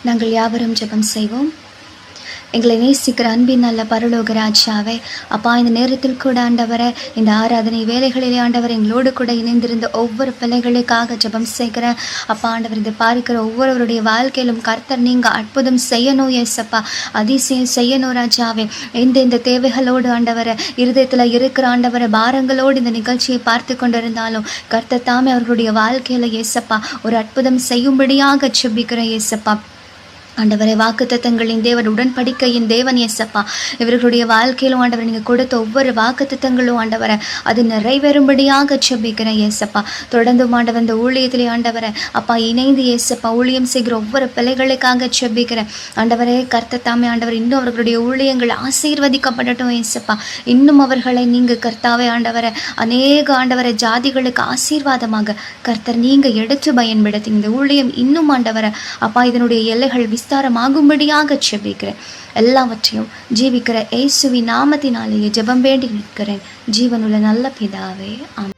நாங்கள் யாவரும் ஜெபம் செய்வோம். எங்களை நேசிக்கிற அன்பின் நல்ல பரலோக ராஜாவே, அப்பா, இந்த நேரத்தில் கூட ஆண்டவரே, இந்த ஆராதனை வேலைகளிலே ஆண்டவர் எங்களோடு கூட இணைந்திருந்த ஒவ்வொரு பிள்ளைகளுக்காக ஜெபம் செய்கிறேன். அப்பா ஆண்டவர், இதை பார்க்கிற ஒவ்வொருவருடைய வாழ்க்கையிலும் கர்த்தர் நீங்கள் அற்புதம் செய்யணும் ஏசப்பா, அதிசயம் செய்யணும் ராஜாவே. இந்த தேவைகளோடு ஆண்டவரை இருதயத்தில் இருக்கிற ஆண்டவரை பாரங்களோடு இந்த நிகழ்ச்சியை பார்த்து கொண்டிருந்தாலும் கர்த்தர் தாமே அவர்களுடைய வாழ்க்கையில் ஏசப்பா ஒரு அற்புதம் செய்யும்படியாக ஜெபிக்கிறேன் ஏசப்பா. ஆண்டவரை, வாக்குத்தத்தங்களின் தேவன், உடன்படிக்கையின் தேவன் ஏசப்பா, இவர்களுடைய வாழ்க்கையிலும் ஆண்டவரை நீங்கள் கொடுத்த ஒவ்வொரு வாக்குத்தத்தங்களும் ஆண்டவரை அது நிறைவேறும்படியாக ஜெபிக்கிறேன் ஏசப்பா. தொடர்ந்து ஆண்டவர் இந்த ஊழியத்திலே ஆண்டவரை அப்பா இணைந்து ஏசப்பா ஊழியம் செய்கிற ஒவ்வொரு பிள்ளைகளுக்காக ஜெபிக்கிறேன் ஆண்டவரே. கர்த்தர் தாமே ஆண்டவர் இன்னும் அவர்களுடைய ஊழியங்கள் ஆசீர்வதிக்கப்படட்டும் ஏசப்பா. இன்னும் அவர்களை நீங்கள் கர்த்தாவே ஆண்டவரை அநேக ஆண்டவரை ஜாதிகளுக்கு ஆசீர்வாதமாக கர்த்தர் நீங்கள் எடுத்து பயன்படுத்தி இந்த ஊழியம் இன்னும் ஆண்டவரை அப்பா இதனுடைய எல்லைகள் விஸ்தாரமாகும்படியாக ஜெபிக்கிறேன். எல்லாவற்றையும் ஜீவிக்கிற இயேசுவின் நாமத்தினாலேயே ஜெபம் வேண்டி நிற்கிறேன். ஜீவனுள்ள நல்ல பிதாவே, ஆமென்.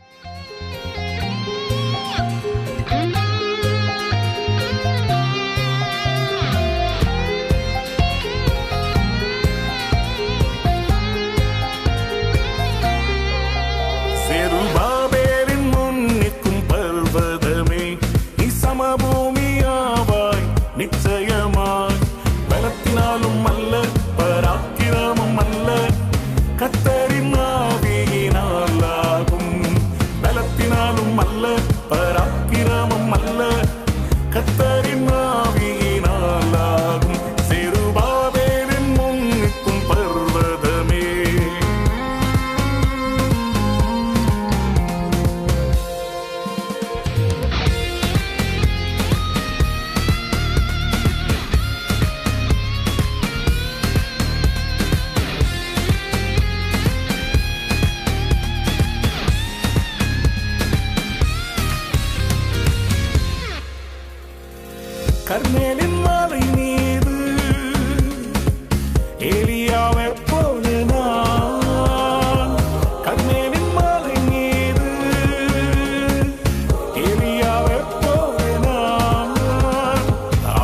கர்மேலின் மலை மீது ஏலியாவை போல நான், கர்மேலின் மலை மீது ஏலியாவை போல நான்,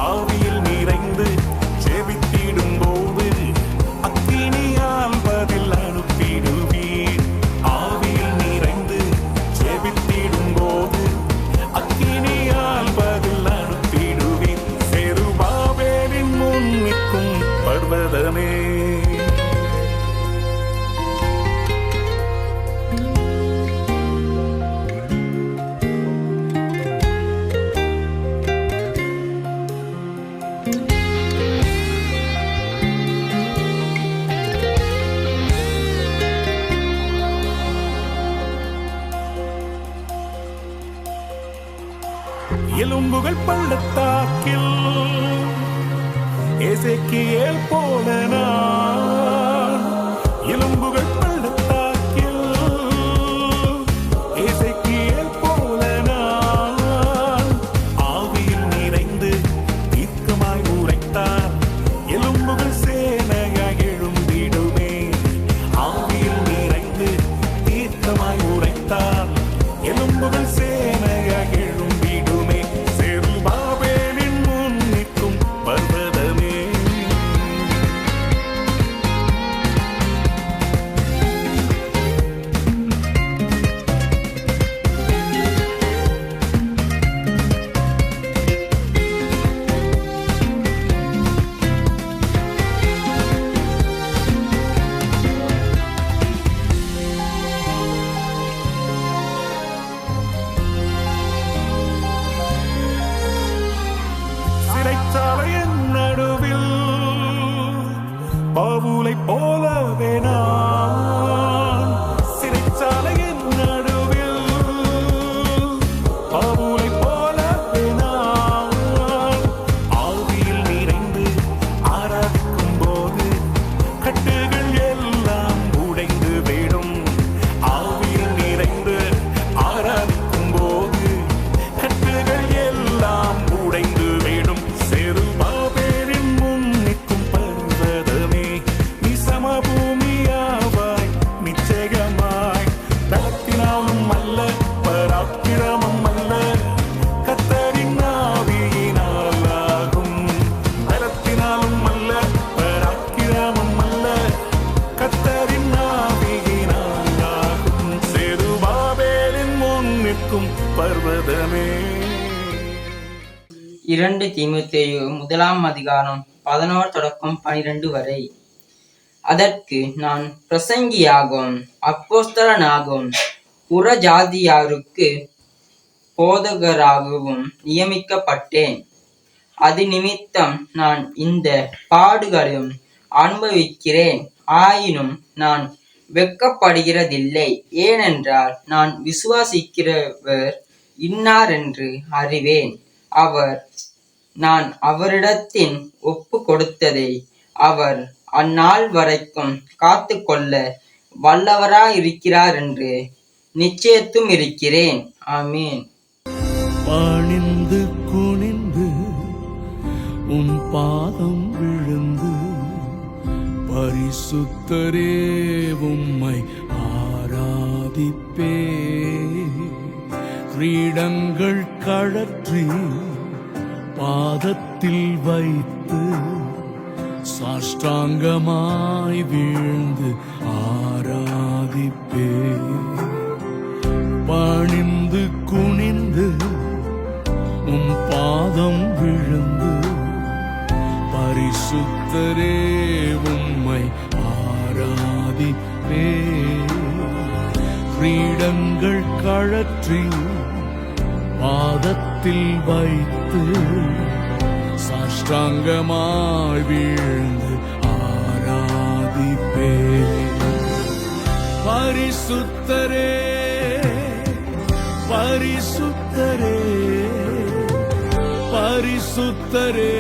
ஆவியில் நிறைந்து ஜெபித்திடும் போது அக்கினியால் பதில் அனுப்பிடுவீர். ஆவியில் நிறைந்து ஜெபித்திடும் போது அக்கினியால் பதில் அனுப்பிடுவீர். செருபாபேலின் முன் நிற்கும் பர்வதமே, எலும்புகள் பள்ளத்தாக்கில் எசேக்கியேல் போல நான், எலும்புகள் பள்ளத்தாக்கில் எசேக்கியேல் போல நான், ஆவியில் நிறைந்து தீர்க்கமாய் உரைத்தார் எலும்புகள் சேனையாய் எழும்பிடுமே. ஆவியில் நிறைந்து தீர்க்கமாய் உரைத்தார் எலும்புகள் சேனையாய் எழும்பிடுமே. செருபாபேலின் முன் நிற்கும் பர்வதமே, பர்வதமே. 2 தீமோத்தேயு 1:11-12 வரை. அதற்கு நான் பிரசங்கியாகவும் அப்போஸ்தலனாகவும் புறஜாதியாருக்கு போதகராகவும் நியமிக்கப்பட்டேன். அது நிமித்தம் நான் இந்த பாடுகளையும் அனுபவிக்கிறேன். ஆயினும் நான் வெட்கப்படுகிறதில்லை. ஏனென்றால் நான் விசுவாசிக்கிறவர் இன்னாரென்று அறிவேன். நான் அவரிடத்தில் ஒப்பு கொடுத்ததை அவர் அந்நாள் வரைக்கும் காத்து கொள்ள வல்லவராயிருக்கிறார் என்று நிச்சயித்தும் இருக்கிறேன். ஆமீன். பணிந்து குனிந்து உன் பாதம் விழுந்து பரிசுத்தரே உம்மை ஆராதிப்பே. கிரீடங்கள் கழற்றி பாதத்தில் வைத்து சாஷ்டாங்கமாய் வீழ்ந்து ஆராதிப்பே. பணிந்து குனிந்து உம் பாதம் விழுந்து பரிசுத்தரே உம்மை ஆராதிப்பே. கிரீடங்கள் கழற்றி பாதத்தில் வைத்து சாஷ்டாங்கமாய் வீழ்ந்து ஆராதிப்பே. பரிசுத்தரே பரிசுத்தரே பரிசுத்தரே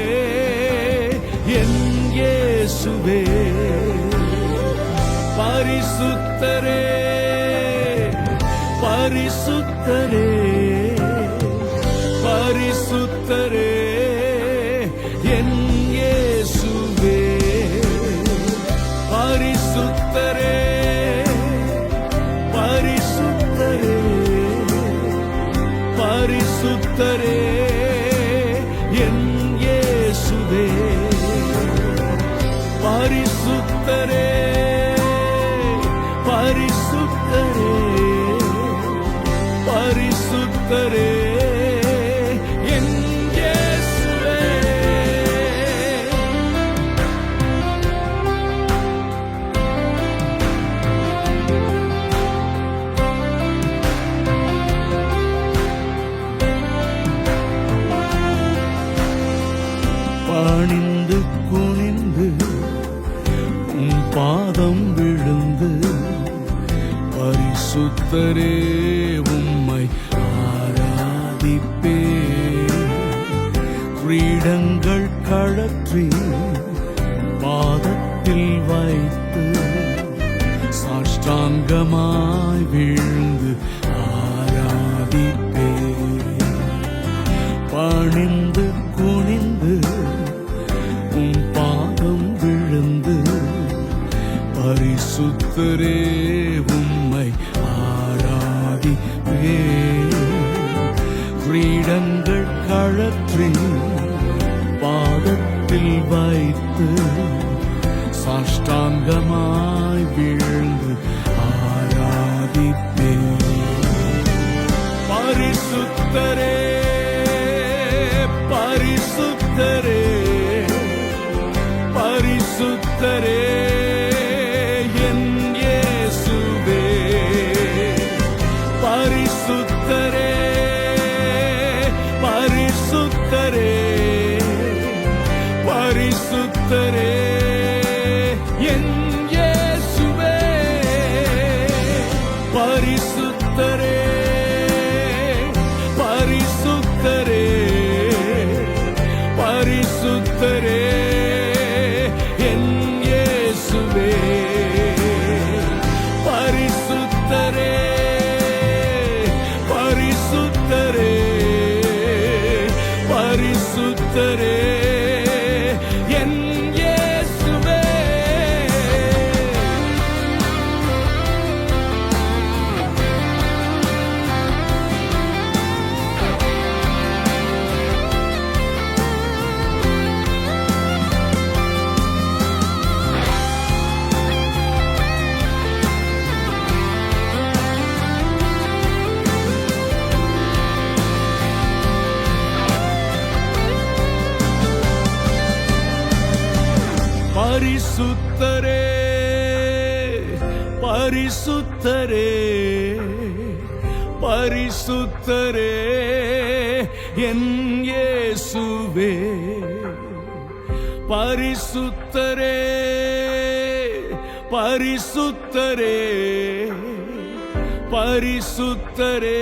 என் இயேசுவே. பரிசுத்தரே பரிசுத்தரே பரிசுத்தரே என் இயேசுவே. பரிசுத்தரே பரிசுத்தரே பரிசுத்தரே என் இயேசுவே. பரிசுத்தரே பரிசுத்தரே பரிசுத்தரே என் இயேசுவே. பணிந்து குனிந்து உன் பாதம் விழுந்து பரிசுத்தரே உம்மை ஆராதிப்பே. கிரீடங்கள் கழற்றி பாதத்தில் வைத்து சாஷ்டாங்கமாய் வீழ்ந்து ஆராதிப்பே. பணிந்து குனிந்து உம் பாதம் விழுந்து பரிசுத்தரே உம்மை ஆராதிப்பே. கிரீடங்கள் கழற்றி பாதத்தில் வைத்து சாஷ்டாங்கமாய் வீழ்ந்து ஆராதிப்பே. பரிசுத்தரே பரிசுத்தரே பரிசுத்தரே என் இயேசுவே. பரிசுத்தரே பரிசுத்தரே பரிசுத்தரே என் இயேசுவே. பரிசுத்தரே பரிசுத்தரே பரிசுத்தரே என் இயேசுவே. பரிசுத்தரே பரிசுத்தரே என் இயேசுவே பரிசுத்தரே பரிசுத்தரே பரிசுத்தரே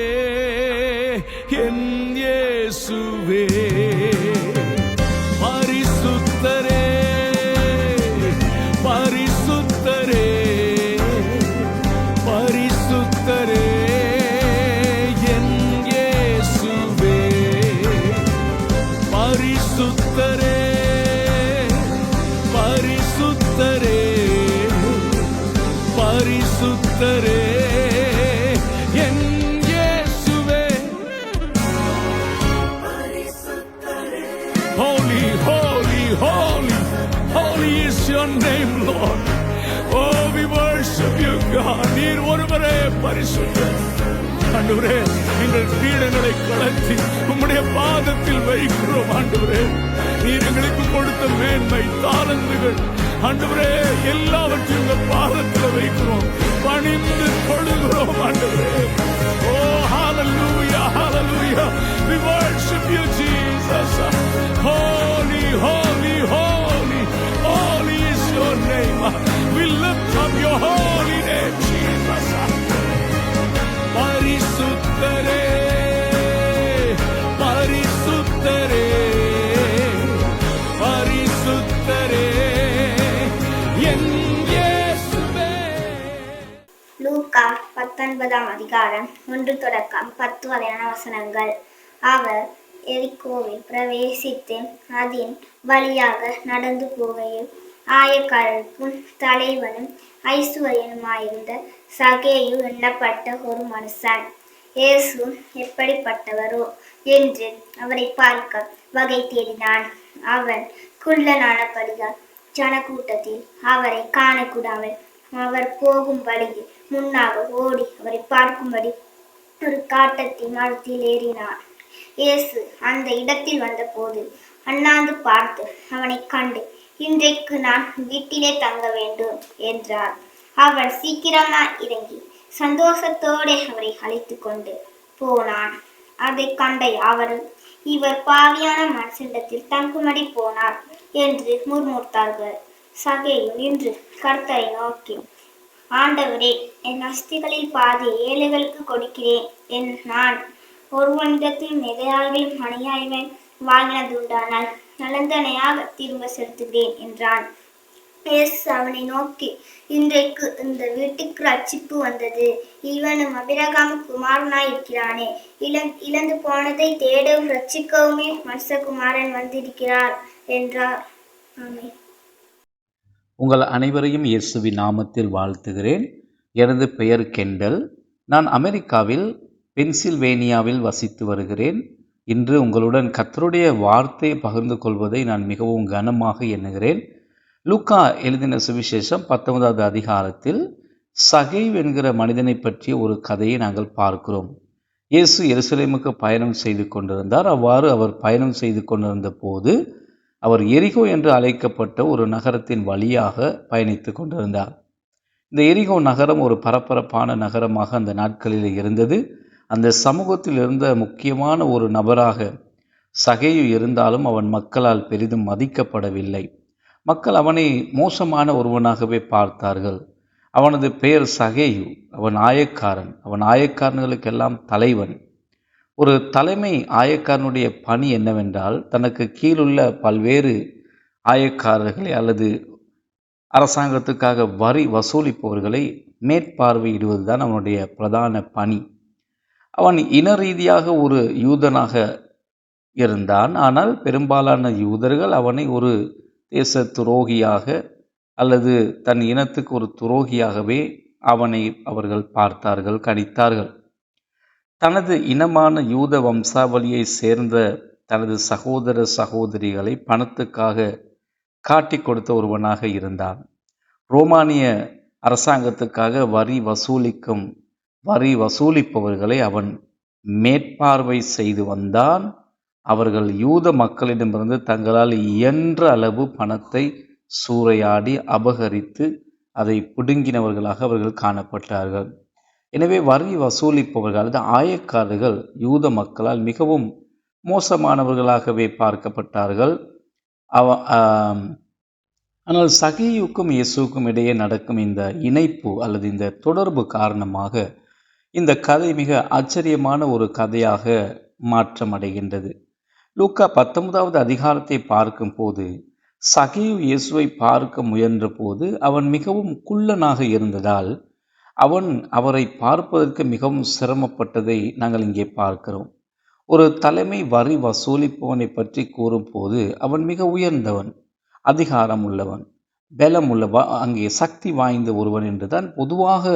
என் இயேசுவே பரிசுத்தரே பரிசுத்தரே பரிசுத்தரே என் இயேசுவே பரிசுத்தரே பரிசுத்தரே பரிசுத்தரே என் இயேசுவே Holy, holy, holy, holy is your name, Lord. Oh, we worship you, God. நீர் ஒருவரே பரிசுத்தர். ஆண்டவரே, எங்கள் பீடங்களை கலத்தி உம்முடைய பாதத்தில் வைக்கிறோம். ஆண்டவரே, நீர் எங்களுக்கு கொடுத்த மேன்மை தாளந்துகள் ஆண்டவரே எல்லாவற்றையும் உங்க பாதத்தில் வைக்கிறோம். பணிந்து கொள்கிறோம் ஆண்டவரே. Oh, hallelujah, hallelujah. We worship you, Jesus. Holy, holy, holy, holy is your name. We lift up your holy name, Jesus. பரிசுத்தரே பரிசுத்தரே பரிசுத்தரே என் இயேசுவே. லூக்கா 19 அதிகாரம் 1 தொடக்கம் 10 வரையான வசனங்கள். அவர் எரிகோவில் பிரவேசித்து அதன் வழியாக நடந்து போகையில் ஆயக்காரருக்கும் தலைவனும் ஐசுவரியனுமாயிருந்த சகேயு எண்ணப்பட்ட ஒரு மனுஷன் இயேசு எப்படிப்பட்டவரோ என்று அவரை பார்க்க வகை தேடினான். அவன் குள்ளனானபடியால் ஜனக்கூட்டத்தில் அவரை காணக்கூடாமல் அவர் போகும் வழியில் முன்னாக ஓடி அவரை பார்க்கும்படி ஒரு காட்டத்தின் மரத்தில் ஏறினான். இயேசு அந்த இடத்தில் வந்தபோது அண்ணாந்து பார்த்து அவனை கண்டு, இன்றைக்கு நான் வீட்டிலே தங்க வேண்டும் என்றார். அவன் சீக்கிரமா இறங்கி சந்தோஷத்தோடு அவரை அழைத்து கொண்டு போனான். அதை கண்ட யாவரும், இவர் பாவியான மனுஷனிடத்தில் தங்கும்படி போனார் என்று முறுமுறுத்தார்கள். சகேயு நின்று கர்த்தரை நோக்கி, ஆண்டவரே, என் அஸ்திகளில் பாதி ஏழைகளுக்கு கொடுக்கிறேன். நான் ஒருவனிடத்தில் எதையாகிலும் அநியாயமாய் வாங்கினதுண்டானால் நலந்தனையாக திரும்ப செலுத்துகிறேன் என்றான். இயேசு அவனை நோக்கி, இன்றைக்கு இந்த வீட்டுக்கு ரட்சிப்பு வந்தது. இவனும் அபிரகாம குமாரனாய் இருக்கிறானே. இழந்து போனதை தேடவும் ரட்சிக்கவுமே மனுஷகுமாரன் வந்திருக்கிறார் என்றார். ஆமென். உங்கள் அனைவரையும் இயேசுவின் நாமத்தில் வாழ்த்துகிறேன். எனது பெயர் கெண்டல். நான் அமெரிக்காவில் பென்சில்வேனியாவில் வசித்து வருகிறேன். இன்று உங்களுடன் கர்த்தருடைய வார்த்தையை பகிர்ந்து கொள்வதை நான் மிகவும் கனமாக எண்ணுகிறேன். லூக்கா எழுதின சுவிசேஷம் 19வது அதிகாரத்தில் சகேயு என்கிற மனிதனை பற்றிய ஒரு கதையை நாங்கள் பார்க்கிறோம். இயேசு எருசலேமுக்கு பயணம் செய்து கொண்டிருந்தார். அவ்வாறு அவர் பயணம் செய்து கொண்டிருந்த போது அவர் எரிகோ என்று அழைக்கப்பட்ட ஒரு நகரத்தின் வழியாக பயணித்து கொண்டிருந்தார். இந்த எரிகோ நகரம் ஒரு பரபரப்பான நகரமாக அந்த நாட்களில் இருந்தது. அந்த சமூகத்தில் இருந்த முக்கியமான ஒரு நபராக சகேயு இருந்தாலும் அவன் மக்களால் பெரிதும் மதிக்கப்படவில்லை. மக்கள் அவனை மோசமான ஒருவனாகவே பார்த்தார்கள். அவனது பெயர் சகேயு. அவன் ஆயக்காரன். அவன் ஆயக்காரர்களுக்கெல்லாம் தலைவன். ஒரு தலைமை ஆயக்காரனுடைய பணி என்னவென்றால், தனக்கு கீழுள்ள பல்வேறு ஆயக்காரர்களை அல்லது அரசாங்கத்துக்காக வரி வசூலிப்பவர்களை மேற்பார்வையிடுவதுதான் அவனுடைய பிரதான பணி. அவன் இன ரீதியாக ஒரு யூதனாக இருந்தான். ஆனால் பெரும்பாலான யூதர்கள் அவனை ஒரு தேச துரோகியாக அல்லது தன் இனத்துக்கு ஒரு துரோகியாகவே அவனை அவர்கள் பார்த்தார்கள், கணித்தார்கள். தனது இனமான யூத வம்சாவளியை சேர்ந்த தனது சகோதர சகோதரிகளை பணத்துக்காக காட்டி கொடுத்த ஒருவனாக இருந்தான். ரோமானிய அரசாங்கத்துக்காக வரி வசூலிப்பவர்களை அவன் மேற்பார்வை செய்து வந்தான். அவர்கள் யூத மக்களிடமிருந்து தங்களால் இயன்ற அளவு பணத்தை சூறையாடி அபகரித்து அதை பிடுங்கினவர்களாக அவர்கள் காணப்பட்டார்கள். எனவே வரி வசூலிப்பவர்கள் அல்லது ஆயக்காரர்கள் யூத மக்களால் மிகவும் மோசமானவர்களாகவே பார்க்கப்பட்டார்கள். ஆனால் சகேயுக்கும் இயேசுவுக்கும் இடையே நடக்கும் இந்த இணைப்பு அல்லது இந்த தொடர்பு காரணமாக இந்த கதை மிக ஆச்சரியமான ஒரு கதையாக மாற்றமடைகின்றது. லூக்கா 19வது அதிகாரத்தை பார்க்கும் போது சகேயு இயேசுவை பார்க்க முயன்ற போது அவன் மிகவும் குள்ளனாக இருந்ததால் அவரை பார்ப்பதற்கு மிகவும் சிரமப்பட்டதை நாங்கள் இங்கே பார்க்கிறோம். ஒரு தலைமை வரி வசூலிப்பவனை பற்றி கூறும்போது அவன் மிக உயர்ந்தவன், அதிகாரம் உள்ளவன், பலம் உள்ளவன், அங்கே சக்தி வாய்ந்த ஒருவன் என்றுதான் பொதுவாக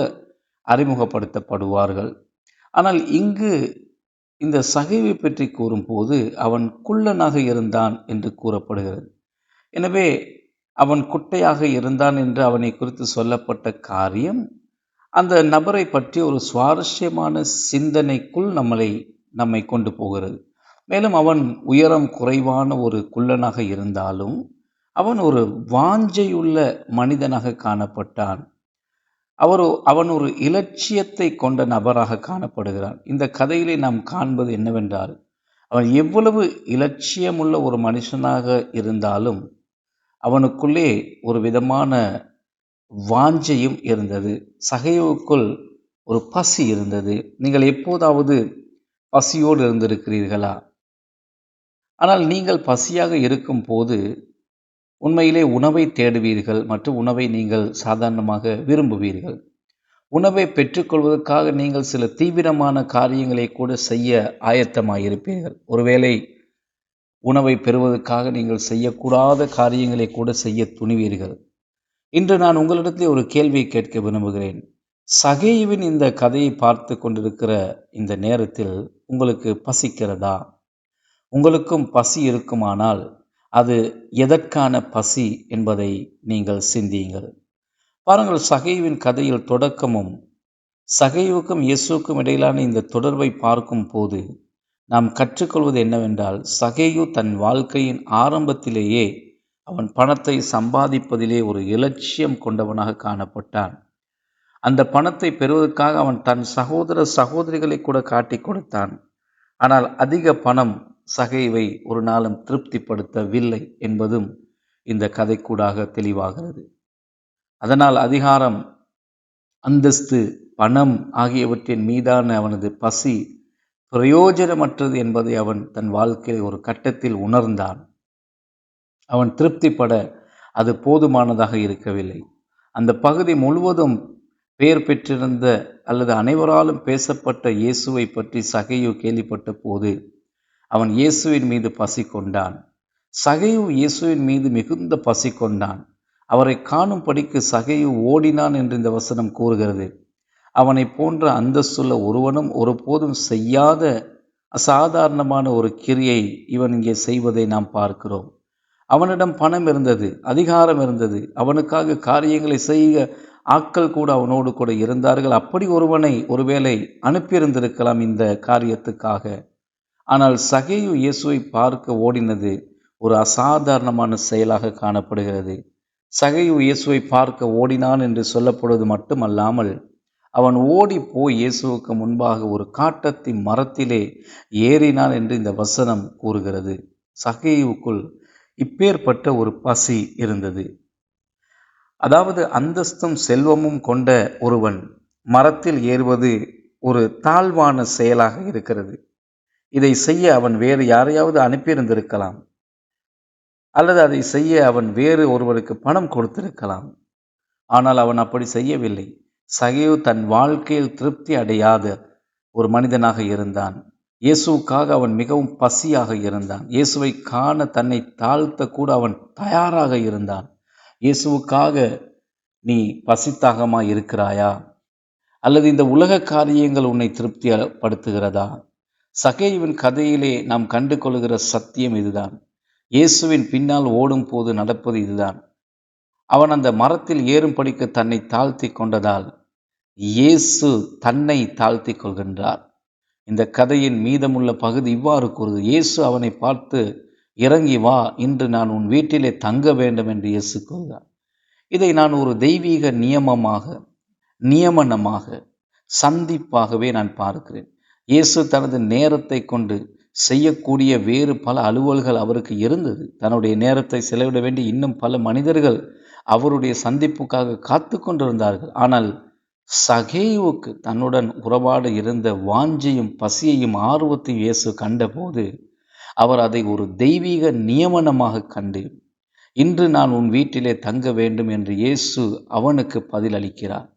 அறிமுகப்படுத்தப்படுவார்கள். ஆனால் இங்கு இந்த சகேயுவை பற்றி கூறும்போது அவன் குள்ளனாக இருந்தான் என்று கூறப்படுகிறது. எனவே அவன் குட்டையாக இருந்தான் என்று அவனை குறித்து சொல்லப்பட்ட காரியம் அந்த நபரை பற்றி ஒரு சுவாரஸ்யமான சிந்தனைக்குள் நம்மை கொண்டு போகிறது. மேலும் அவன் உயரம் குறைவான ஒரு குள்ளனாக இருந்தாலும் அவன் ஒரு வாஞ்சையுள்ள மனிதனாக காணப்பட்டான். அவன் ஒரு இலட்சியத்தை கொண்ட நபராக காணப்படுகிறான். இந்த கதையிலே நாம் காண்பது என்னவென்றால், அவன் எவ்வளவு இலட்சியமுள்ள ஒரு மனுஷனாக இருந்தாலும் அவனுக்குள்ளே ஒரு விதமான வாஞ்சையும் இருந்தது. சகேயுவுக்குள் ஒரு பசி இருந்தது. நீங்கள் எப்போதாவது பசியோடு இருந்திருக்கிறீர்களா? ஆனால் நீங்கள் பசியாக இருக்கும் போது உண்மையிலே உணவை தேடுவீர்கள் மற்றும் உணவை நீங்கள் சாதாரணமாக விரும்புவீர்கள். உணவை பெற்றுக்கொள்வதற்காக நீங்கள் சில தீவிரமான காரியங்களை கூட செய்ய ஆயத்தமாயிருப்பீர்கள். ஒருவேளை உணவை பெறுவதற்காக நீங்கள் செய்யக்கூடாத காரியங்களை கூட செய்ய துணிவீர்கள். இன்று நான் உங்களிடத்தில் ஒரு கேள்வியை கேட்க விரும்புகிறேன். சகேயுவின் இந்த கதையை பார்த்து கொண்டிருக்கிற இந்த நேரத்தில் உங்களுக்கு பசிக்கிறதா? உங்களுக்கும் பசி இருக்குமானால் அது எதற்கான பசி என்பதை நீங்கள் சிந்தியுங்கள். பாருங்கள், சகேயுவின் கதையில் தொடக்கமும் சகேயுவுக்கும் இயேசுவுக்கும் இடையிலான இந்த தொடர்பை பார்க்கும் போது நாம் கற்றுக்கொள்வது என்னவென்றால், சகேயு தன் வாழ்க்கையின் ஆரம்பத்திலேயே அவன் பணத்தை சம்பாதிப்பதிலே ஒரு இலட்சியம் கொண்டவனாக காணப்பட்டான். அந்த பணத்தை பெறுவதற்காக அவன் தன் சகோதரிகளை கூட காட்டி கொடுத்தான். ஆனால் அதிக பணம் சகேயுவை ஒரு நாளும் திருப்திப்படுத்தவில்லை என்பதும் இந்த கதைக்கூடாக தெளிவாகிறது. அதனால் அதிகாரம், அந்தஸ்து, பணம் ஆகியவற்றின் மீதான அவனது பசி பிரயோஜனமற்றது என்பதை அவன் தன் வாழ்க்கையில் ஒரு கட்டத்தில் உணர்ந்தான். அவன் திருப்திப்பட அது போதுமானதாக இருக்கவில்லை. அந்த பகுதி முழுவதும் பெயர் பெற்றிருந்த அல்லது அனைவராலும் பேசப்பட்ட இயேசுவை பற்றி சகேயு கேள்விப்பட்ட போது அவன் இயேசுவின் மீது பசி கொண்டான். சகேயு இயேசுவின் மீது மிகுந்த பசி கொண்டான். அவரை காணும்படிக்கு சகேயு ஓடினான் என்று இந்த வசனம் கூறுகிறது. அவனை போன்ற அந்தஸ்துள்ள ஒருவனும் ஒருபோதும் செய்யாத அசாதாரணமான ஒரு கிரியை இவன் இங்கே செய்வதை நாம் பார்க்கிறோம். அவனிடம் பணம் இருந்தது, அதிகாரம் இருந்தது, அவனுக்காக காரியங்களை செய்ய ஆட்கள் கூட அவனோடு கூட இருந்தார்கள். அப்படி ஒருவனை ஒருவேளை அனுப்பியிருந்திருக்கலாம் இந்த காரியத்துக்காக. ஆனால் சகேயு இயேசுவை பார்க்க ஓடினது ஒரு அசாதாரணமான செயலாக காணப்படுகிறது. சகேயு இயேசுவை பார்க்க ஓடினான் என்று சொல்லப்படுவது மட்டுமல்லாமல் அவன் ஓடி போய் இயேசுவுக்கு முன்பாக ஒரு காட்டத்தி மரத்திலே ஏறினான் என்று இந்த வசனம் கூறுகிறது. சகேயுவுக்குள் இப்பேற்பட்ட ஒரு பசி இருந்தது. அதாவது அந்தஸ்தும் செல்வமும் கொண்ட ஒருவன் மரத்தில் ஏறுவது ஒரு தாழ்வான செயலாக இருக்கிறது. இதை செய்ய அவன் வேறு யாரையாவது அனுப்பியிருந்திருக்கலாம், அல்லது அதை செய்ய அவன் வேறு ஒருவருக்கு பணம் கொடுத்திருக்கலாம். ஆனால் அவன் அப்படி செய்யவில்லை. சகேயு தன் வாழ்க்கையில் திருப்தி அடையாத ஒரு மனிதனாக இருந்தான். இயேசுவுக்காக அவன் மிகவும் பசியாக இருந்தான். இயேசுவை காண தன்னை தாழ்த்த கூட அவன் தயாராக இருந்தான். இயேசுவுக்காக நீ பசித்தாகமாக இருக்கிறாயா? அல்லது இந்த உலக காரியங்கள் உன்னை திருப்திப்படுத்துகிறதா? சகேயுவின் கதையிலே நாம் கண்டு கொள்கிற சத்தியம் இதுதான். இயேசுவின் பின்னால் ஓடும் போது நடப்பது இதுதான். அவன் அந்த மரத்தில் ஏறும்படிக்கு தன்னை தாழ்த்தி கொண்டதால் இயேசு தன்னை தாழ்த்தி கொள்கின்றார். இந்த கதையின் மீதமுள்ள பகுதி இவ்வாறு கூறுது. இயேசு அவனை பார்த்து, இறங்கி வா, இன்று நான் உன் வீட்டிலே தங்க வேண்டும் என்று இயேசு கூறுகிறார். இதை நான் ஒரு தெய்வீக நியமனமாக சந்திப்பாகவே நான் பார்க்கிறேன். இயேசு தனது நேரத்தை கொண்டு செய்யக்கூடிய வேறு பல அலுவல்கள் அவருக்கு இருந்தது. தன்னுடைய நேரத்தை செலவிட வேண்டி இன்னும் பல மனிதர்கள் அவருடைய சந்திப்புக்காக காத்து கொண்டிருந்தார்கள். ஆனால் சகேயுவுக்கு தன்னுடன் உறவாட இருந்த வாஞ்சையும் பசியையும் ஆர்வத்தையும் இயேசு கண்டபோது அவர் அதை ஒரு தெய்வீக நியமனமாக கண்டு, இன்று நான் உன் வீட்டிலே தங்க வேண்டும் என்று இயேசு அவனுக்கு பதிலளிக்கிறார்.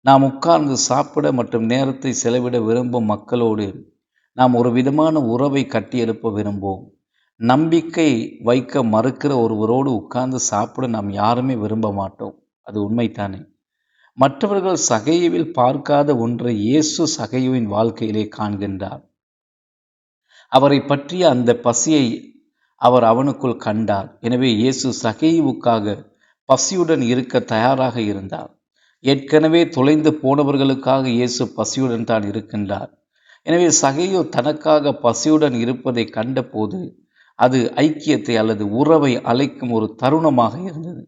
நாம் உட்கார்ந்து சாப்பிட மற்றும் நேரத்தை செலவிட விரும்பும் மக்களோடு நாம் ஒரு விதமான உறவை கட்டியெழுப்ப விரும்புவோம். நம்பிக்கை வைக்க மறுக்கிற ஒருவரோடு உட்கார்ந்து சாப்பிட நாம் யாருமே விரும்ப மாட்டோம். அது உண்மைத்தானே? மற்றவர்கள் சகேயுவில் பார்க்காத ஒன்றை இயேசு சகேயுவின் வாழ்க்கையிலே காண்கின்றார். அவரை பற்றிய அந்த பசியை அவர் அவனுக்குள் கண்டார். எனவே இயேசு சகேயுவுக்காக பசியுடன் இருக்க தயாராக இருந்தார். ஏற்கனவே தொலைந்து போனவர்களுக்காக இயேசு பசியுடன் தான் இருக்கின்றார். எனவே சகேயு தனக்காக பசியுடன் இருப்பதை கண்டபோது அது ஐக்கியத்தை அல்லது உறவை அழைக்கும் ஒரு தருணமாக இருந்தது.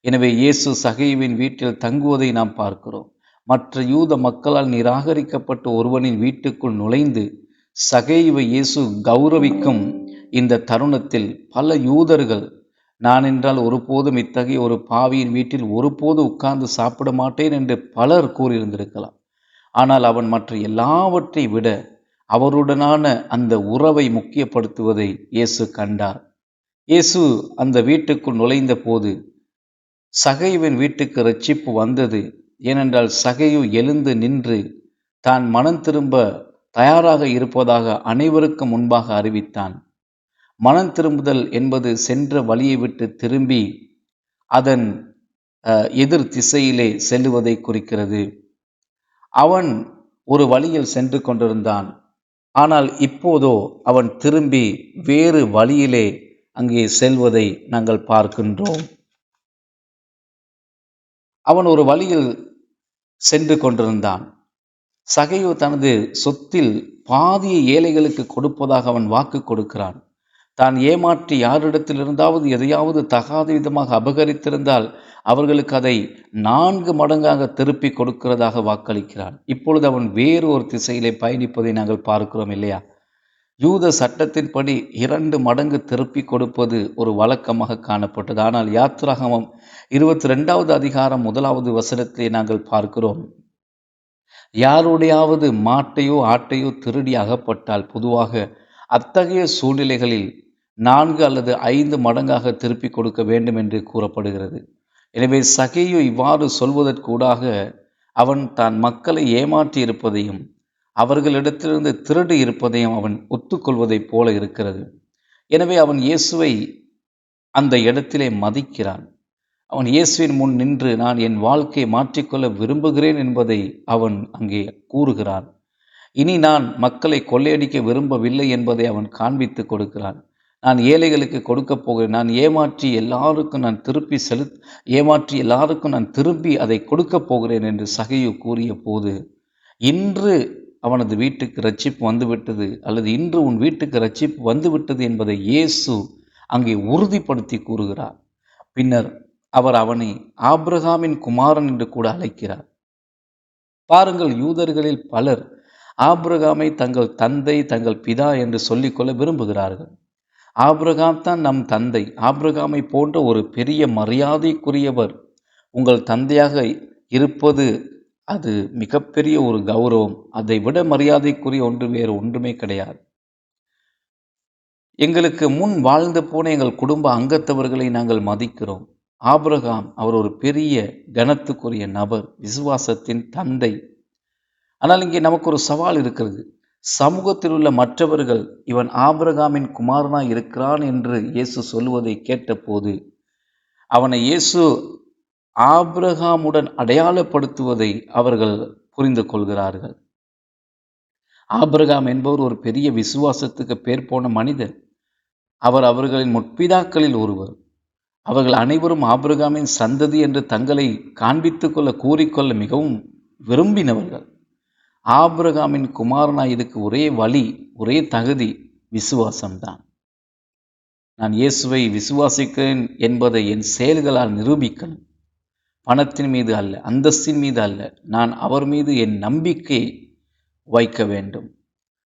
எனவே இயேசு சகேயுவின் வீட்டில் தங்குவதை நாம் பார்க்கிறோம். மற்ற யூத மக்களால் நிராகரிக்கப்பட்ட ஒருவனின் வீட்டுக்குள் நுழைந்து சகேயுவை இயேசு கௌரவிக்கும் இந்த தருணத்தில் பல யூதர்கள், நான் என்றால் ஒருபோதும் இத்தகைய ஒரு பாவியின் வீட்டில் ஒருபோது உட்கார்ந்து சாப்பிட மாட்டேன் என்று பலர் கூறியிருந்திருக்கலாம். ஆனால் அவன் மற்ற எல்லாவற்றை விட அவருடனான அந்த உறவை முக்கியப்படுத்துவதை இயேசு கண்டார். இயேசு அந்த வீட்டுக்குள் நுழைந்த போது சகேயுவின் வீட்டுக்கு இரட்சிப்பு வந்தது. ஏனென்றால் சகேயு எழுந்து நின்று தான் மனம் திரும்ப தயாராக இருப்பதாக அனைவருக்கும் முன்பாக அறிவித்தான். மனம் திரும்புதல் என்பது சென்ற வழியை விட்டு திரும்பி அதன் எதிர் திசையிலே செல்லுவதை குறிக்கிறது. அவன் ஒரு வழியில் சென்று கொண்டிருந்தான். ஆனால் இப்போதோ அவன் திரும்பி வேறு வழியிலே அங்கே செல்வதை நாங்கள் பார்க்கின்றோம். அவன் ஒரு வழியில் சென்று கொண்டிருந்தான். சகேயு தனது சொத்தில் பாதியை ஏழைகளுக்கு கொடுப்பதாக அவன் வாக்கு கொடுக்கிறான். தான் ஏமாற்றி யாரிடத்திலிருந்தாவது எதையாவது தகாத விதமாக அபகரித்திருந்தால் அவர்களுக்கு அதை 4 மடங்காக திருப்பி கொடுக்கிறதாக வாக்களிக்கிறான். இப்பொழுது அவன் வேறு ஒரு திசையிலே பயணிப்பதை நாங்கள் பார்க்கிறோம் இல்லையா? யூத சட்டத்தின்படி 2 மடங்கு திருப்பி கொடுப்பது ஒரு வழக்கமாக காணப்பட்டது. ஆனால் யாத்திராகமம் 22வது அதிகாரம் 1வது வசனத்திலே நாங்கள் பார்க்கிறோம், யாருடையாவது மாட்டையோ ஆட்டையோ திருடி அகப்பட்டால் பொதுவாக அத்தகைய சூழ்நிலைகளில் 4 அல்லது 5 மடங்காக திருப்பி கொடுக்க வேண்டும் என்று கூறப்படுகிறது. எனவே சகேயு இவ்வாறு சொல்வதற்கூடாக அவன் தான் மக்களை ஏமாற்றி இருப்பதையும் அவர்களிடத்திலிருந்து திருடி இருப்பதையும் அவன் ஒத்துக்கொள்வதைப் போல இருக்கிறது. எனவே அவன் இயேசுவை அந்த இடத்திலே மதிக்கிறான். அவன் இயேசுவின் முன் நின்று நான் என் வாழ்க்கையை மாற்றிக்கொள்ள விரும்புகிறேன் என்பதை அவன் அங்கே கூறுகிறான். இனி நான் மக்களை கொள்ளையடிக்க விரும்பவில்லை என்பதை அவன் காண்பித்து கொடுக்கிறான். நான் ஏழைகளுக்கு கொடுக்க போகிறேன். நான் ஏமாற்றி எல்லாருக்கும் நான் திருப்பி அதை கொடுக்க போகிறேன் என்று சகேயு கூறிய போது, இன்று அவனது வீட்டுக்கு இரட்சிப்பு வந்துவிட்டது அல்லது இன்று உன் வீட்டுக்கு இரட்சிப்பு வந்துவிட்டது என்பதை இயேசு அங்கே உறுதிப்படுத்தி கூறுகிறார். பின்னர் அவர் அவனை ஆபிரகாமின் குமாரன் என்று கூட அழைக்கிறார். பாருங்கள், யூதர்களில் பலர் ஆபிரகாமை தங்கள் தந்தை, தங்கள் பிதா என்று சொல்லிக்கொள்ள விரும்புகிறார்கள். ஆபிரகாம் தான் நம் தந்தை. ஆபிரகாமை போன்ற ஒரு பெரிய மரியாதைக்குரியவர் உங்கள் தந்தையாக இருப்பது அது மிகப்பெரிய ஒரு கௌரவம். அதை விட மரியாதைக்குரிய வேறு ஒன்றுமே கிடையாது. எங்களுக்கு முன் வாழ்ந்து போன எங்கள் குடும்ப அங்கத்தவர்களை நாங்கள் மதிக்கிறோம். ஆபிரகாம் அவர் ஒரு பெரிய கனத்துக்குரிய நபர், விசுவாசத்தின் தந்தை. ஆனால் இங்கே நமக்கு ஒரு சவால் இருக்கிறது. சமூகத்தில் உள்ள மற்றவர்கள் இவன் ஆபிரகாமின் குமாரனாய் இருக்கிறான் என்று இயேசு சொல்லுவதை கேட்டபோது அவனை இயேசு ஆபிரகாமுடன் அடையாளப்படுத்துவதை அவர்கள் புரிந்து கொள்கிறார்கள். ஆபிரகாம் என்பவர் ஒரு பெரிய விசுவாசத்துக்கு பேர் போன மனிதர். அவர் அவர்களின் முற்பிதாக்களில் ஒருவர். அவர்கள் அனைவரும் ஆபிரகாமின் சந்ததி என்று தங்களை காண்பித்துக் கொள்ள கூறிக்கொள்ள மிகவும் விரும்பினவர்கள். ஆபிரகாமின் குமாரனாய் இதுக்கு ஒரே வழி, ஒரே தகுதி விசுவாசம்தான். நான் இயேசுவை விசுவாசிக்கிறேன் என்பதை என் செயல்களால் நிரூபிக்கணும். பணத்தின் மீது அல்ல, அந்தஸ்தின் மீது அல்ல. நான் அவர் மீது என் நம்பிக்கை வைக்க வேண்டும்.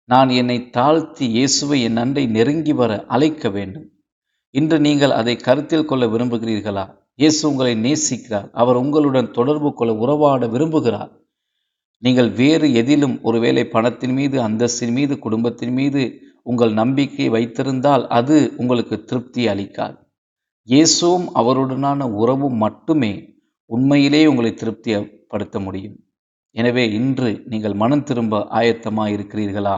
நான் என்னை தாழ்த்தி இயேசுவை என் அண்டை நெருங்கி வர அழைக்க வேண்டும். இன்று நீங்கள் அதை கருத்தில் கொள்ள விரும்புகிறீர்களா? இயேசு உங்களை நேசிக்கிறார். அவர் உங்களுடன் தொடர்பு கொள்ள, உறவாட விரும்புகிறார். நீங்கள் வேறு எதிலும், ஒருவேளை பணத்தின் மீது, அந்தஸ்தின் மீது, குடும்பத்தின் மீது உங்கள் நம்பிக்கை வைத்திருந்தால் அது உங்களுக்கு திருப்தி அளிக்காது. இயேசுவும் அவருடனான உறவும் மட்டுமே உண்மையிலே உங்களை திருப்திப்படுத்த முடியும். எனவே இன்று நீங்கள் மனம் திரும்ப ஆயத்தமாக இருக்கிறீர்களா?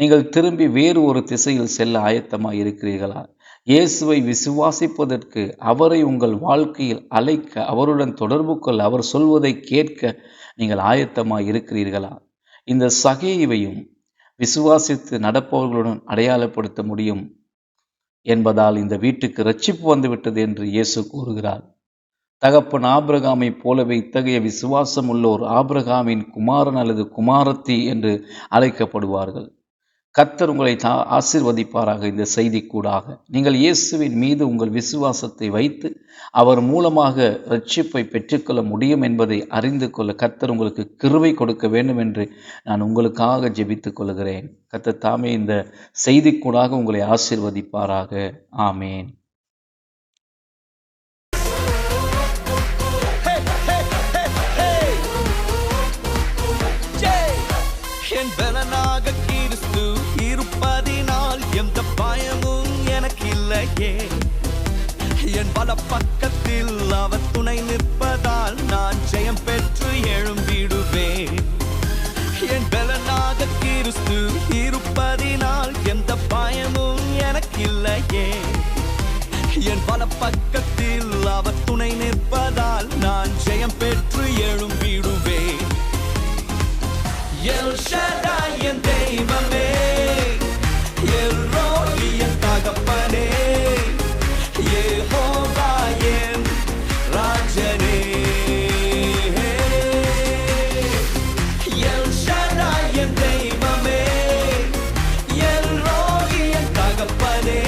நீங்கள் திரும்பி வேறு ஒரு திசையில் செல்ல ஆயத்தமாக இருக்கிறீர்களா? இயேசுவை விசுவாசிப்பதற்கு, அவரை உங்கள் வாழ்க்கையில் அழைக்க, அவருடன் தொடர்பு கொள்ள, அவர் சொல்வதை கேட்க நீங்கள் ஆயத்தமாக இருக்கிறீர்களா? இந்த சகேயுவையும் விசுவாசித்து நடப்பவர்களுடன் அடையாளப்படுத்த முடியும் என்பதால் இந்த வீட்டுக்கு இரட்சிப்பு வந்துவிட்டது என்று இயேசு கூறுகிறார். தகப்பன் ஆபிரகாமை போலவே இத்தகைய விசுவாசம் உள்ளோர் ஆபிரகாமின் குமாரன் அல்லது குமாரத்தி என்று அழைக்கப்படுவார்கள். கர்த்தர் உங்களை ஆசீர்வதிப்பாராக. இந்த செய்தி கூடாக நீங்கள் இயேசுவின் மீது உங்கள் விசுவாசத்தை வைத்து அவர் மூலமாக இரட்சிப்பை பெற்றுக்கொள்ள முடியும் என்பதை அறிந்து கொள்ள கர்த்தர் உங்களுக்கு கிருபை கொடுக்க வேண்டும் என்று நான் உங்களுக்காக ஜெபித்துக் கொள்கிறேன். கர்த்தர் தாமே இந்த செய்தி கூடாக உங்களை ஆசீர்வதிப்பாராக. ஆமேன். எந்த பயமும் எனக்கு இல்லையே, என் பல பக்கத்தில் அவர் துணை நிற்பதால் நான் ஜெயம் பெற்று எழும்பிடுவேன். என் பலனாக கிறிஸ்து இருப்பதினால் எந்த பயமும் எனக்கு இல்லையே, என் பல பக்கத்தில் அவர் துணை நிற்பதால் நான் ஜெயம் பெற்று எழும்பிடுவேன். எல் ஷடாய் என் தெய்வமே, தகப்பனே, யெகோவா என் ராஜனே. எல் ஷடாய் என் தெய்வமே, எல் ரோகி என் தகப்பனே,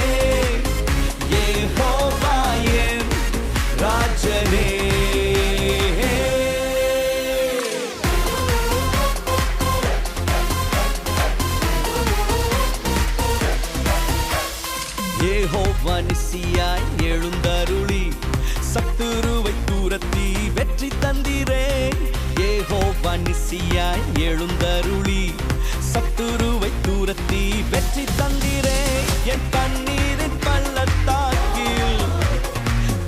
யெகோவா என் ராஜனே. யெகோவா நிசியாய் எழுந்தருளி சத்துருவை தூரத்தி வெற்றி தந்திரே. யெகோவா நிசியாய் எழுந்தருளி சத்துருவை தூரத்தி வெற்றி தந்திரே. என் கண்ணீரின் பள்ளத்தாக்கில்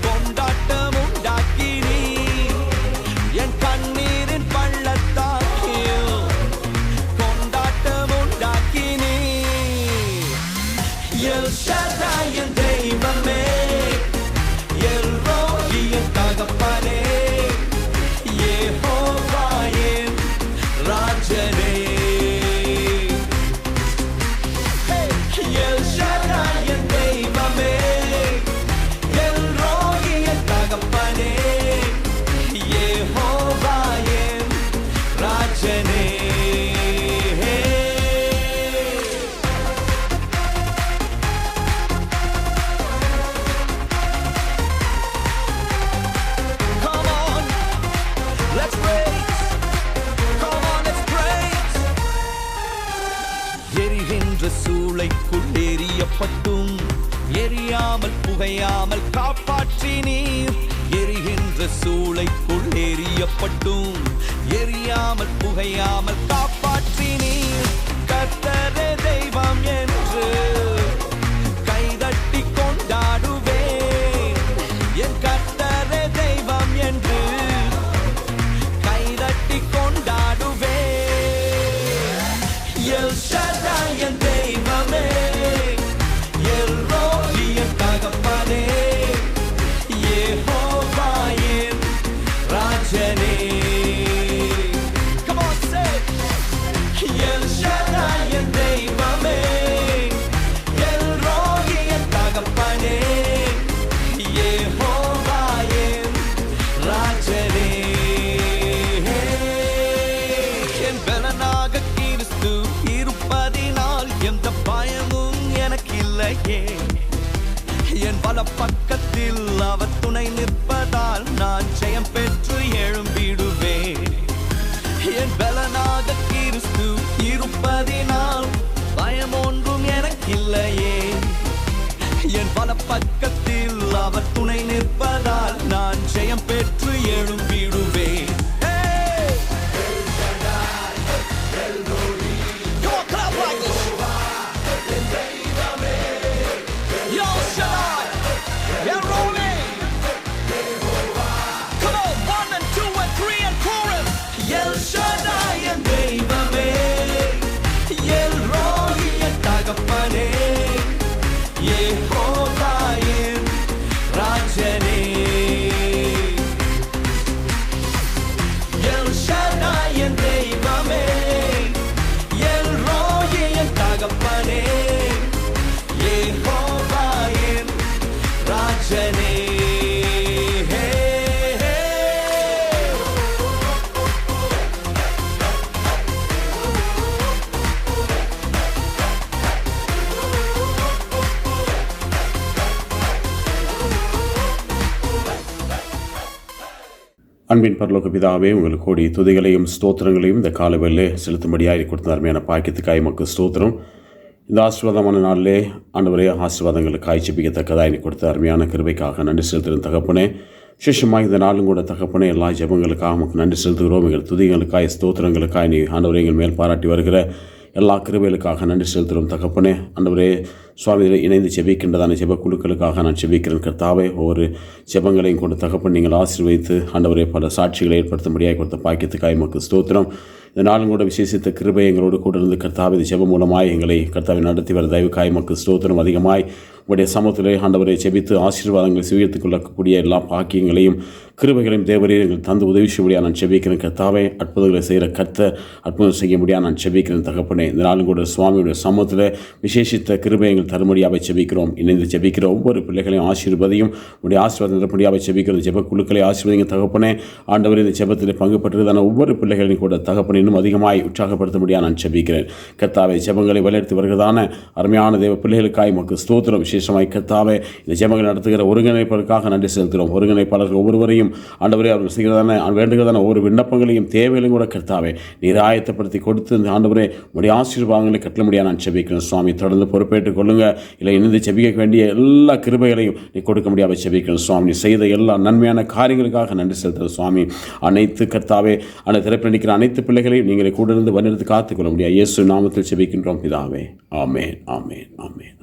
கொண்டாட்டம் உண்டாக்கினீ, என் கண்ணீரின் பள்ளத்தாக்கில் கொண்டாட்டம் உண்டாக்கினீ. எல் ஷடாய் என் தெய்வமே, எல் ரோகி என் தகப்பனே, யெகோவா என் ராஜனே. எல் ஷடாய் என் தெய்வமே, எல் ரோகி என் தகப்பனே, யெகோவா என் ராஜனே. சூளைக்குள் எரியப்பட்டும் எரியாமல் புகையாமல் காப்பாற்றினீர். எரிகின்ற சூளைக்குள் எரியப்பட்டும் எரியாமல் புகையாமல் காப்பாற்றினீர். கர்த்தரே தெய்வம் என்று கைதட்டி கொண்டாடுவேன். என் கர்த்தரே தெய்வம் என்று கைதட்டி கொண்டாடுவேன். எல் ஷடாய் என் தெய்வமே, எல் ரோகி என் தகப்பனே, யெகோவா என் ராஜனே. Come on, say El Shaddai என் தெய்வமே, எல் ரோகி என் தகப்பனே, யெகோவா என் ராஜனே. என் பலனாக கிறிஸ்து இருப்பதினால் எந்த பயமும் எனக்கு இல்லையே, என் பல பக்கத்தில் அவர் துணை நிற்பதால் நான் ஜெயம் பெற்று என் பலனாக கிறிஸ்து இருப்பதினால் பயம் ஒன்றும் எனக்கில்லையே. என் பல பக்கத்தில் அவர் துணை நிற்பதால் நான் ஜெயம் பெற்று எழும்பிடுவேன். அன்பின் பரலோக பிதாவே, உங்களுக்கு கோடி துதிகளையும் ஸ்தோத்திரங்களையும் இந்த காலவேளை செலுத்தும்படியாக கொடுத்த அருமையான பாக்கியத்துக்காய் மக்கள் ஸ்தோத்திரம். இந்த ஆசீர்வாதமான நாளிலே ஆண்டவரே ஆசீர்வாதங்களுக்காய் ஜெபிக்கத்தக்கதாக நீ கொடுத்த அருமையான கிருபைக்காக நன்றி செலுத்துகிறேன் தகப்பனே. விசேஷமாக இந்த நாளும் கூட தகப்பனே எல்லா ஜெபங்களுக்காக நமக்கு நன்றி செலுத்துகிறோம். எங்கள் துதிகளுக்காய் ஸ்தோத்திரங்களுக்காய் நீ ஆண்டவரே எங்கள் மேல் பாராட்டி வருகிற எல்லா கிருபைகளுக்காக நன்றி செலுத்துகிறோம் தகப்பனே. ஆண்டவரே சுவாமியில் இணைந்து ஜெபிக்கின்றதான ஜெப குழுக்களுக்காக நான் ஜெபிக்கிறேன் கர்த்தாவே. ஒவ்வொரு ஜெபங்களையும் கொண்டு தகப்பன் நீங்கள் ஆசீர்வதித்து ஆண்டவரே பல சாட்சிகளை ஏற்படுத்தும்படியாக கொடுத்த பாக்கியத்துக்காய் நமக்கு ஸ்தோத்திரம். இந்த நாளும் கூட விசேஷித்த கிருபை எங்களோடு கூட இருந்து கர்த்தாவே இந்த ஜெபம் மூலமாய் எங்களை கர்த்தாவை நடத்தி வர தயவுக்காய் நமக்கு ஸ்தோத்திரம். அதிகமாய் உடைய சமூகத்திலே ஆண்டவரை ஜெபித்து ஆசீர்வாதங்களை சுவீர்த்துக் கொள்ளக்கூடிய எல்லா பாக்கியங்களையும் கிருபைகளையும் தேவரீர் எங்கள் தந்து உதவி செய்ய நான் ஜெபிக்கிறேன் கர்த்தாவே. அற்புதங்களை செய்கிற கர்த்தர் அற்புதம் செய்ய முடியாது நான் ஜெபிக்கிறேன் தகப்பனே. இந்த நாளும் கூட சுவாமியுடைய சமூகத்தில் விசேஷித்த கிருபை எங்கள் தருமடியாவை ஜெபிக்கிறோம். இணைந்து ஜெபிக்கிற ஒவ்வொரு பிள்ளைகளையும் ஆசீர்வதியும் உடைய ஆசீர்வாதம் தருமடியாவை ஜெபிக்கிறோம். ஜெப குழுக்களை ஆசீர்வதிங்க தகப்பனே. ஆண்டவர் இந்த ஜெபத்தில் பங்கு பெற்றதான ஒவ்வொரு பிள்ளைகளையும் கூட தகப்பனை இன்னும் அதிகமாய் உற்சாகப்படுத்த முடியாது நான் ஜெபிக்கிறேன் கர்த்தாவே. ஜெபங்களை வலியுறுத்தி வருகிறதான அருமையான தேவ பிள்ளைகளுக்காய் நமக்கு ஸ்தோத்திரம். விசேஷமாய் கர்த்தாவே இந்த ஜெபங்களை நடத்துகிற ஒருங்கிணைப்பதற்காக நன்றி செலுத்துகிறோம். ஒருங்கிணைப்பாளர்கள் ஒவ்வொருவரையும் ஆண்டவரே அவர்கள் செய்கிறதான வேண்டுகிறதான ஒவ்வொரு விண்ணப்பங்களையும் தேவைகளையும் கூட கர்த்தாவே நீர் ஆயத்தப்படுத்தி கொடுத்து இந்த ஆண்டவரே உடைய ஆசீர்வாதங்களை கட்டள முடியாது நான் ஜெபிக்கிறேன் சுவாமி. தொடர்ந்து பொறுப்பேற்றுக் கொள்ளுங்க. இல்லை இணைந்து ஜெபிக்க வேண்டிய எல்லா கிருபைகளையும் நீ கொடுக்க முடியாத ஜெபிக்கிறேன் சுவாமி. நீ செய்த எல்லா நன்மையான காரியங்களுக்காக நன்றி செலுத்துகிற சுவாமி. அனைத்து கர்த்தாவே அந்த திறப்பில் நிற்கிற அனைத்து பிள்ளைகளையும் நீங்களை கூட இருந்து வந்திருந்து காத்துக்கொள்ள முடியாது. இயேசு நாமத்தில் ஜெபிக்கின்றோம் பிதாவே. ஆமென், ஆமென், ஆமென்.